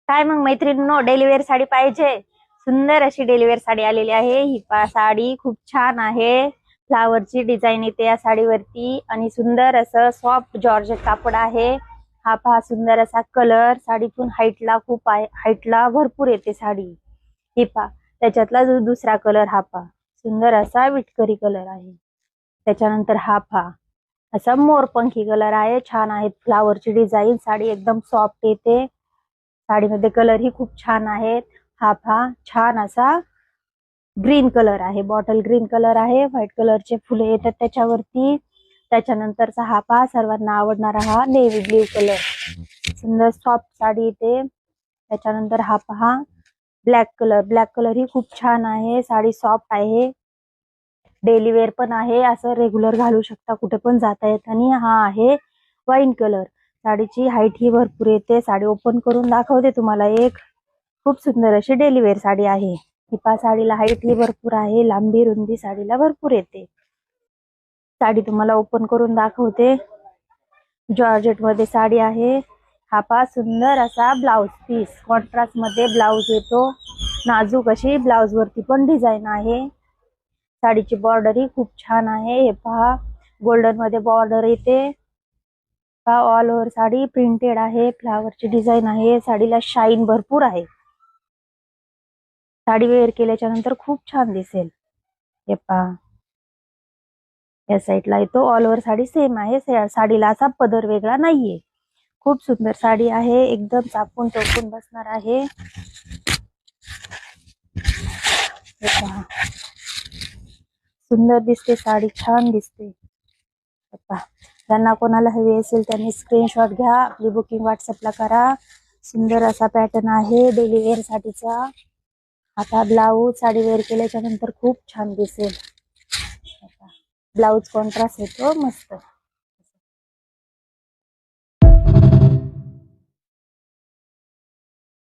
काय मग मैत्रिणींनो, डेली वेअर साडी पाहिजे? सुंदर अशी डेली वेअर साडी आलेली आहे। ही साडी खूप छान आहे। फ्लावरची डिझाईन येते या साडीवरती आणि सुंदर असं सॉफ्ट जॉर्जेट कापड आहे। हा पहा सुंदर असा कलर, साडीतून हाईटला खूप आहे, हाईटला भरपूर येते साडी। हे पहा त्याच्यातला जो दुसरा कलर, हा पहा सुंदर असा विटकरी कलर आहे। त्याच्यानंतर हा पहा असा मोरपंखी कलर आहे, छान आहे फ्लावरची डिझाईन। साडी एकदम सॉफ्ट येते। साडीमध्ये कलर ही खूप छान आहेत। हा पहा छान असा ग्रीन कलर आहे, बॉटल ग्रीन कलर आहे। व्हाईट कलरचे फुले येतात त्याच्यावरती। त्याच्यानंतरचा हा पहा सर्वांना आवडणारा हा नेव्ही ब्ल्यू कलर, सुंदर सॉफ्ट साडी येते। त्याच्यानंतर हा पहा ब्लॅक कलर, ब्लॅक कलर ही खूप छान आहे। साडी सॉफ्ट आहे, डेली वेअर पण आहे, असं रेग्युलर घालू शकता, कुठे पण जाता येत। आणि हा आहे वाईन कलर। साडीची हाईट ही भरपूर येते। साडी ओपन करून दाखवते तुम्हाला एक खूप सुंदर अशी डेली वेअर साडी आहे। ही पहा साडीला हाईट ही भरपूर आहे, लांबी रुंदी साडीला भरपूर येते। साडी तुम्हाला ओपन करून दाखवते। जॉर्जेट मध्ये साडी आहे। हा पहा सुंदर असा ब्लाउज पीस, कॉन्ट्रास्ट मध्ये ब्लाउज येतो। नाजूक अशी ब्लाउज वरती पण डिझाईन आहे। साडीची बॉर्डर ही खूप छान आहे। हे पहा गोल्डन मध्ये बॉर्डर येते। ऑल ओव्हर साडी प्रिंटेड आहे, फ्लावरची डिझाईन आहे। साडीला शाईन भरपूर आहे। साडी वेअर केल्याच्या नंतर खूप छान दिसेल। हे पहा या साईडला येतो, ऑल ओव्हर साडी सेम आहे। साडीला असा पदर वेगळा नाहीये। खूप सुंदर साडी आहे, एकदम चापून चौकून बसणार आहे। हे पहा सुंदर दिसते साडी, छान दिसते। ज्यांना कोणाला हवी असेल त्यांनी स्क्रीनशॉट घ्या, आपली बुकिंग व्हॉट्सअपला करा। सुंदर असा पॅटर्न आहे डेली वेअर साडीचा। आता ब्लाऊज साडी वेअर केल्याच्या नंतर खूप छान दिसेल। ब्लाऊज कॉन्ट्रास्ट येतो मस्त।